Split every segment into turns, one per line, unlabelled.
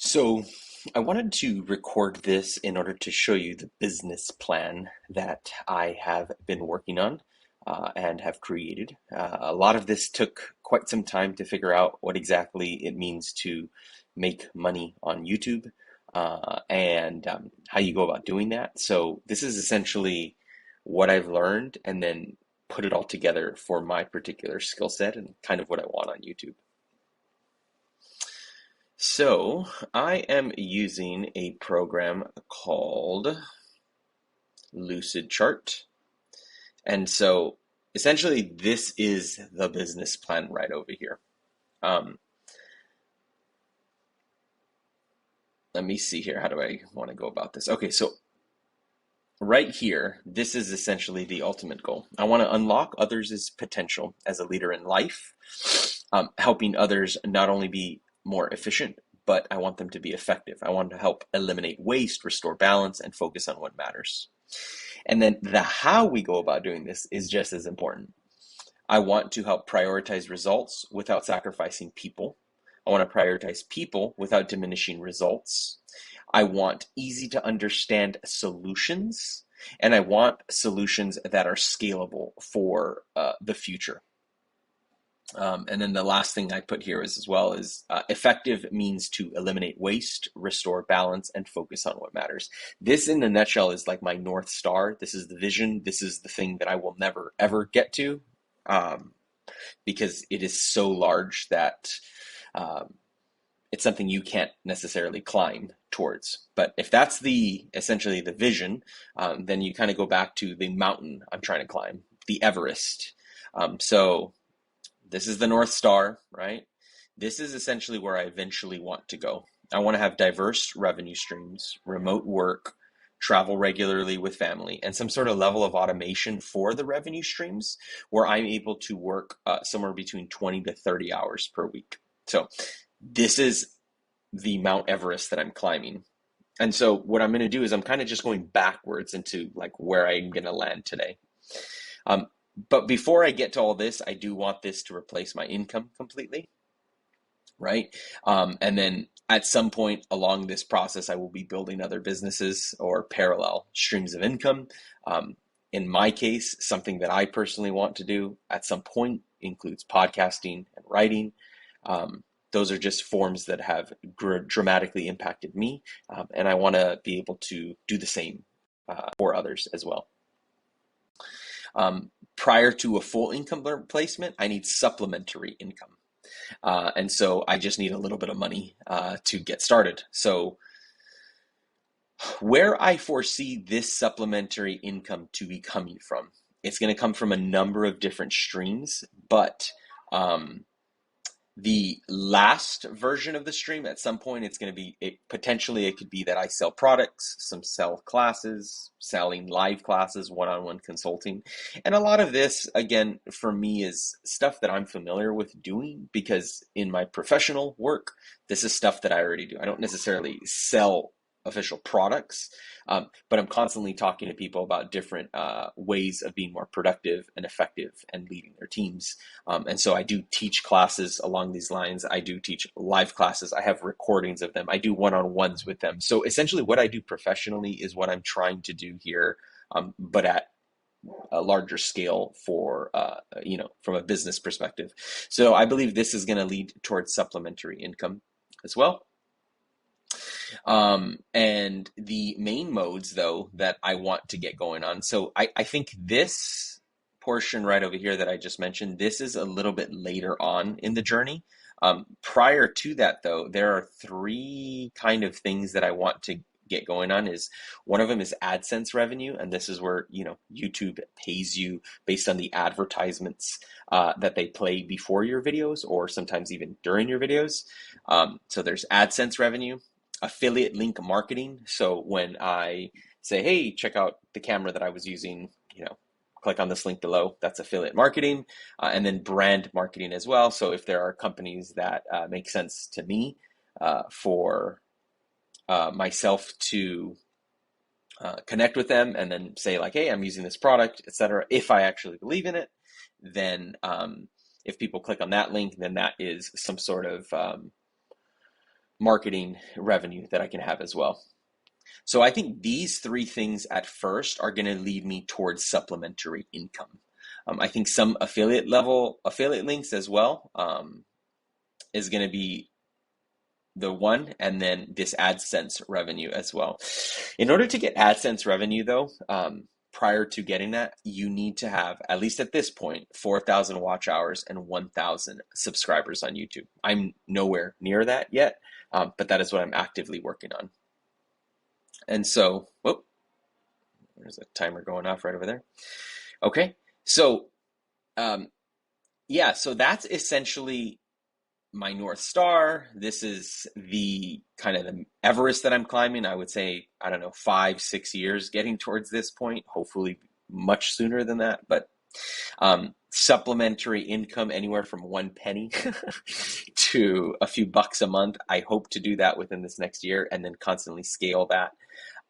So I wanted to record this in order to show you the business plan that I have been working on and have created. A lot of this took quite some time to figure out what exactly it means to make money on YouTube and how you go about doing that. So this is essentially what I've learned and then put it all together for my particular skill set and kind of what I want on YouTube. So I am using a program called Lucid Chart. And so essentially this is the business plan right over here. Um, Let me see here. How do I want to go about this? Okay, so right here, this is essentially the ultimate goal. I want to unlock others' potential as a leader in life, helping others not only be more efficient, but I want them to be effective. I want to help eliminate waste, restore balance, and focus on what matters. And then the how we go about doing this is just as important. I want to help prioritize results without sacrificing people. I want to prioritize people without diminishing results. I want easy to understand solutions, and I want solutions that are scalable for the future. And then the last thing I put here is as well is effective means to eliminate waste, restore balance, and focus on what matters. This in a nutshell is like my North Star. This is the vision. This is the thing that I will never, ever get to because it is so large that um, it's something you can't necessarily climb towards. But if that's essentially the vision, then you kind of go back to the mountain I'm trying to climb, the Everest. So this is the North Star, right? This is essentially where I eventually want to go. I want to have diverse revenue streams, remote work, travel regularly with family, and some sort of level of automation for the revenue streams where I'm able to work somewhere between 20 to 30 hours per week. So this is the Mount Everest that I'm climbing. And so what I'm going to do is I'm kind of just going backwards into like where I'm going to land today. But before I get to all this, I do want this to replace my income completely, right? And then at some point along this process, I will be building other businesses or parallel streams of income. In my case, something that I personally want to do at some point includes podcasting and writing. Those are just forms that have dramatically impacted me, and I want to be able to do the same for others as well. Prior to a full income replacement, I need supplementary income. And so I just need a little bit of money to get started. So where I foresee this supplementary income to be coming from, it's going to come from a number of different streams, but the last version of the stream at some point it's going to be potentially it could be that I sell products, some sell classes, selling live classes, one-on-one consulting. And a lot of this again for me is stuff that I'm familiar with doing because in my professional work this is stuff that I already do. I don't necessarily sell official products, but I'm constantly talking to people about different ways of being more productive and effective and leading their teams. And so I do teach classes along these lines. I do teach live classes. I have recordings of them. I do one-on-ones with them. So essentially what I do professionally is what I'm trying to do here, but at a larger scale for, from a business perspective. So I believe this is going to lead towards supplementary income as well. And the main modes, though, that I want to get going on. So I think this portion right over here that I just mentioned, this is a little bit later on in the journey. Prior to that, though, there are three kind of things that I want to get going on. Is one of them is AdSense revenue, and this is where YouTube pays you based on the advertisements that they play before your videos or sometimes even during your videos. So there's AdSense revenue. Affiliate link marketing. So when I say, hey, check out the camera that I was using, click on this link below, that's affiliate marketing. And then brand marketing as well. So if there are companies that make sense to me for myself to connect with them and then say like, hey, I'm using this product, etc. If I actually believe in it, then if people click on that link, then that is some sort of marketing revenue that I can have as well. So I think these three things at first are going to lead me towards supplementary income. I think some affiliate links as well is going to be the one, and then this AdSense revenue as well. In order to get AdSense revenue though, prior to getting that, you need to have, at least at this point, 4,000 watch hours and 1,000 subscribers on YouTube. I'm nowhere near that yet, but that is what I'm actively working on. And so, whoop, there's a timer going off right over there. Okay, so yeah, so that's essentially my North Star. This is the kind of the Everest that I'm climbing. I would say, I don't know, 5-6 years getting towards this point, hopefully much sooner than that. But supplementary income anywhere from 1 penny to a few bucks a month. I hope to do that within this next year and then constantly scale that.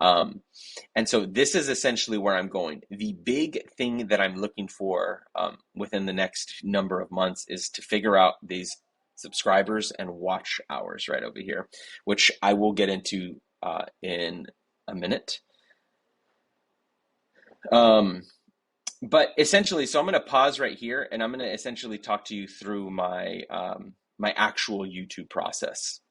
And so this is essentially where I'm going. The big thing that I'm looking for within the next number of months is to figure out these subscribers and watch hours right over here, which I will get into in a minute. But essentially, so I'm going to pause right here and I'm going to essentially talk to you through my my actual YouTube process,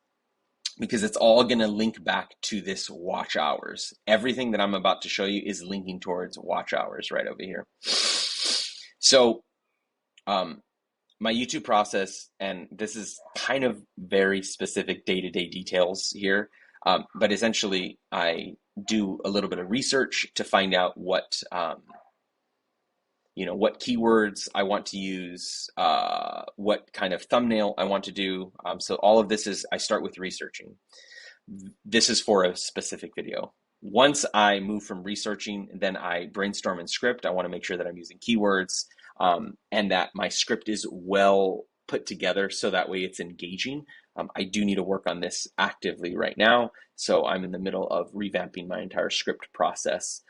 because it's all going to link back to this watch hours. Everything that I'm about to show you is linking towards watch hours right over here. So my YouTube process, and this is kind of very specific day-to-day details here, but essentially I do a little bit of research to find out what what keywords I want to use, what kind of thumbnail I want to do. So all of this is, I start with researching. This is for a specific video. Once I move from researching, then I brainstorm and script. I want to make sure that I'm using keywords and that my script is well put together so that way it's engaging. I do need to work on this actively right now. So I'm in the middle of revamping my entire script process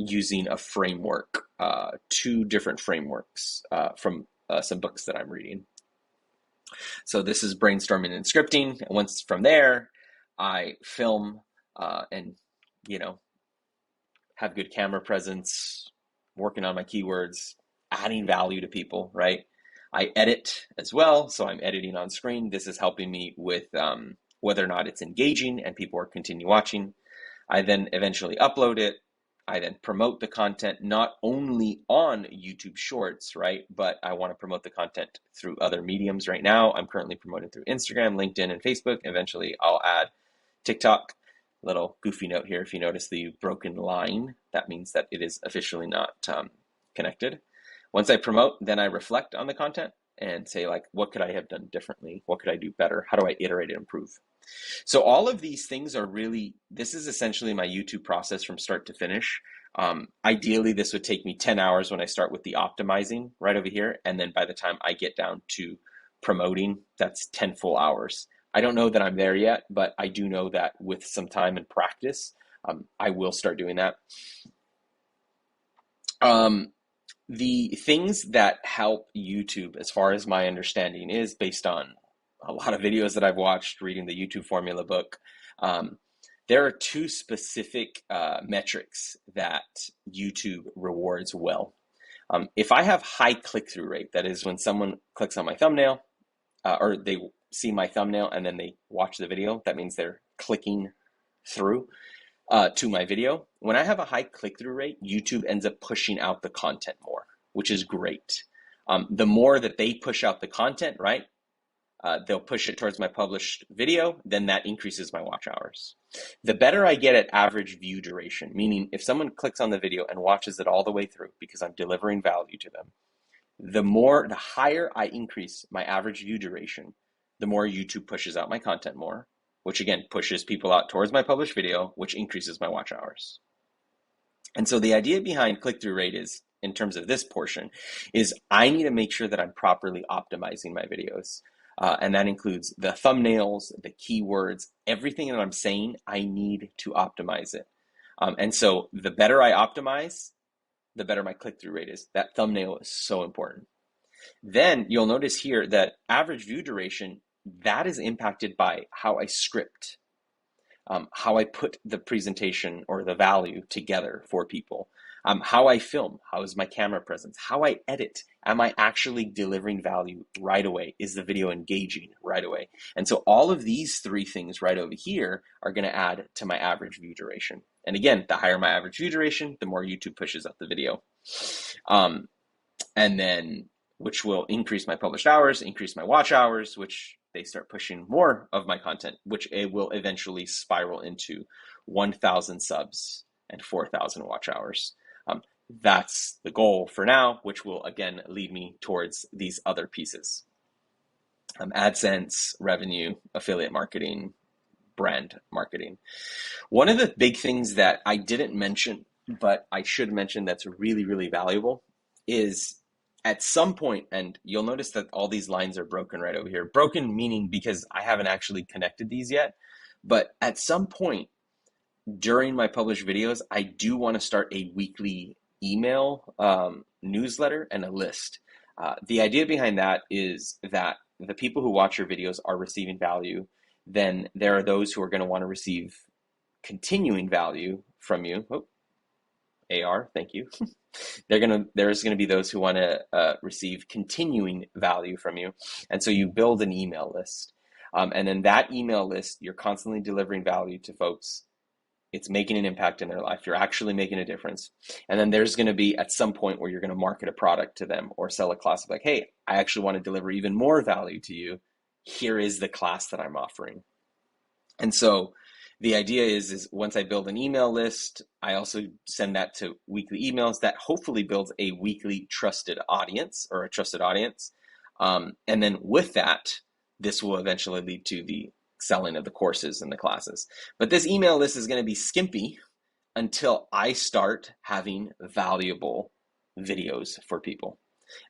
using a framework, 2 different frameworks from some books that I'm reading. So this is brainstorming and scripting. And once from there, I film and, have good camera presence, working on my keywords, adding value to people, right? I edit as well. So I'm editing on screen. This is helping me with whether or not it's engaging and people are continue watching. I then eventually upload it. I then promote the content not only on YouTube Shorts, right? But I want to promote the content through other mediums right now. I'm currently promoting through Instagram, LinkedIn, and Facebook. Eventually, I'll add TikTok. Little goofy note here. If you notice the broken line, that means that it is officially not connected. Once I promote, then I reflect on the content and say, like, what could I have done differently? What could I do better? How do I iterate and improve? So all of these things are really, this is essentially my YouTube process from start to finish. Ideally, this would take me 10 hours when I start with the optimizing right over here. And then by the time I get down to promoting, that's 10 full hours. I don't know that I'm there yet, but I do know that with some time and practice, I will start doing that. The things that help YouTube, as far as my understanding is based on a lot of videos that I've watched, reading the YouTube formula book, there are 2 specific metrics that YouTube rewards well. If I have high click-through rate, that is when someone clicks on my thumbnail or they see my thumbnail and then they watch the video, that means they're clicking through to my video. When I have a high click-through rate, YouTube ends up pushing out the content more, which is great. The more that they push out the content, right? They'll push it towards my published video, then that increases my watch hours. The better I get at average view duration, meaning if someone clicks on the video and watches it all the way through because I'm delivering value to them, the higher I increase my average view duration, the more YouTube pushes out my content more, which again pushes people out towards my published video, which increases my watch hours. And so the idea behind click-through rate is, in terms of this portion, is I need to make sure that I'm properly optimizing my videos. And that includes the thumbnails, the keywords, everything that I'm saying, I need to optimize it. And so the better I optimize, the better my click-through rate is. That thumbnail is so important. Then you'll notice here that average view duration that is impacted by how I script, how I put the presentation or the value together for people, how I film, how is my camera presence, how I edit, am I actually delivering value right away? Is the video engaging right away? And so all of these three things right over here are going to add to my average view duration. And again, the higher my average view duration, the more YouTube pushes up the video. And then, which will increase my published hours, increase my watch hours, which they start pushing more of my content, which it will eventually spiral into 1,000 subs and 4,000 watch hours. That's the goal for now, which will again lead me towards these other pieces. AdSense, revenue, affiliate marketing, brand marketing. One of the big things that I didn't mention, but I should mention that's really, really valuable is at some point, and you'll notice that all these lines are broken right over here. Broken meaning because I haven't actually connected these yet, but at some point during my published videos, I do want to start a weekly email newsletter and a list. The idea behind that is that the people who watch your videos are receiving value. Then there are those who are going to want to receive continuing value from you. Oh, AR, thank you. There's gonna be those who want to receive continuing value from you, and so you build an email list, and then that email list, you're constantly delivering value to folks. It's making an impact in their life. You're actually making a difference. And then there's going to be at some point where you're going to market a product to them or sell a class of like, hey, I actually want to deliver even more value to you. Here is the class that I'm offering. And so the idea is once I build an email list, I also send that to weekly emails that hopefully builds a weekly trusted audience or a trusted audience. And then with that, this will eventually lead to the selling of the courses and the classes. But this email list is going to be skimpy until I start having valuable videos for people.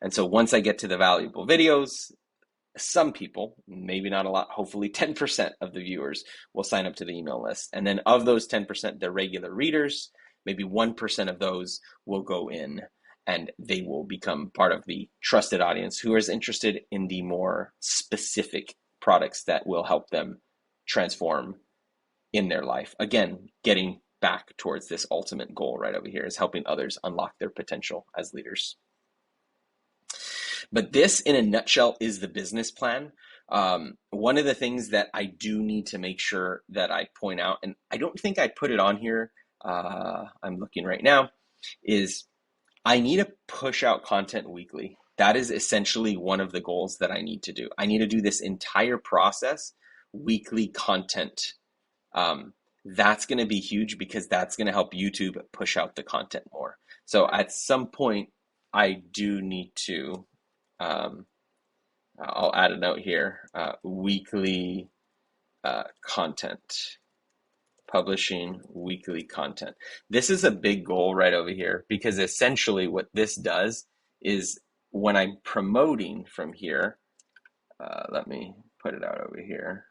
And so once I get to the valuable videos, some people, maybe not a lot, hopefully 10% of the viewers will sign up to the email list. And then of those 10%, they're regular readers. Maybe 1% of those will go in and they will become part of the trusted audience who is interested in the more specific products that will help them transform in their life. Again, getting back towards this ultimate goal right over here is helping others unlock their potential as leaders. But this, in a nutshell, is the business plan. One of the things that I do need to make sure that I point out, and I don't think I put it on here, I'm looking right now, is I need to push out content weekly. That is essentially one of the goals that I need to do. I need to do this entire process, weekly content. That's going to be huge because that's going to help YouTube push out the content more. So at some point, I do need to, I'll add a note here, weekly content. Publishing weekly content. This is a big goal right over here because essentially what this does is when I'm promoting from here, let me put it out over here.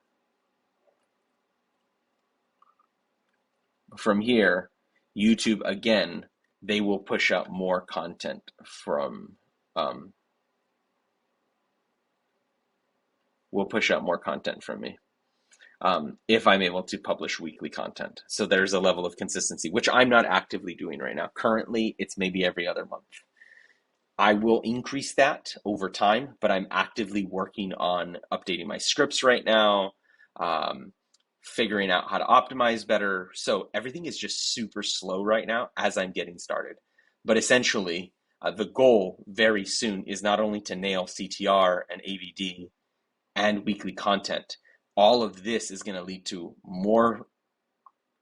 From here, YouTube, again, they will push out more content from, will push out more content from me. If I'm able to publish weekly content. So there's a level of consistency, which I'm not actively doing right now. Currently, it's maybe every other month. I will increase that over time, but I'm actively working on updating my scripts right now, figuring out how to optimize better. So everything is just super slow right now as I'm getting started. But essentially, the goal very soon is not only to nail CTR and AVD and weekly content. All of this is going to lead to more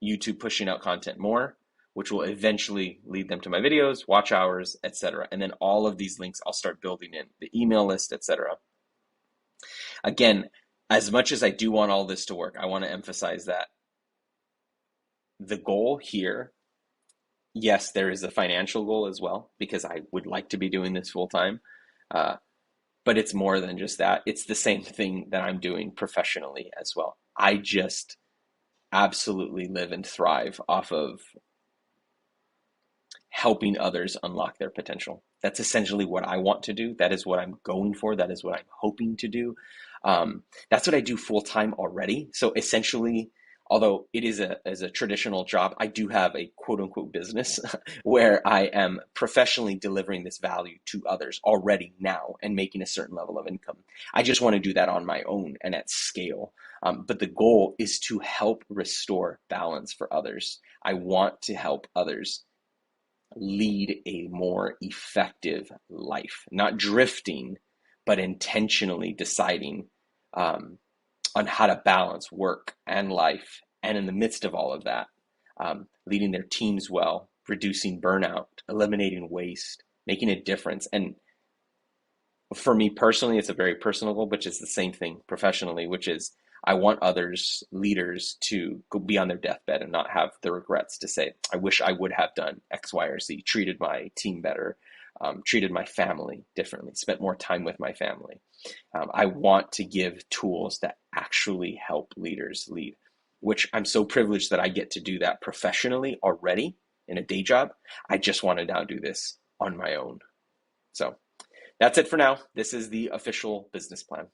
YouTube pushing out content more, which will eventually lead them to my videos, watch hours, etc. And then all of these links I'll start building in, the email list, etc. Again, as much as I do want all this to work, I want to emphasize that the goal here, yes, there is a financial goal as well, because I would like to be doing this full time. But it's more than just that. It's the same thing that I'm doing professionally as well. I just absolutely live and thrive off of helping others unlock their potential. That's essentially what I want to do. That is what I'm going for. That is what I'm hoping to do. That's what I do full time already. So essentially, although it is a traditional job, I do have a quote unquote business where I am professionally delivering this value to others already now and making a certain level of income. I just want to do that on my own and at scale. But the goal is to help restore balance for others. I want to help others lead a more effective life, not drifting, but intentionally deciding um, on how to balance work and life. And in the midst of all of that, leading their teams well, reducing burnout, eliminating waste, making a difference. And for me personally, it's a very personal goal, but it's the same thing professionally, which is I want others, leaders, to go be on their deathbed and not have the regrets to say, I wish I would have done X, Y, or Z, treated my team better, treated my family differently, spent more time with my family. I want to give tools that actually help leaders lead, which I'm so privileged that I get to do that professionally already in a day job. I just want to now do this on my own. So that's it for now. This is the official business plan.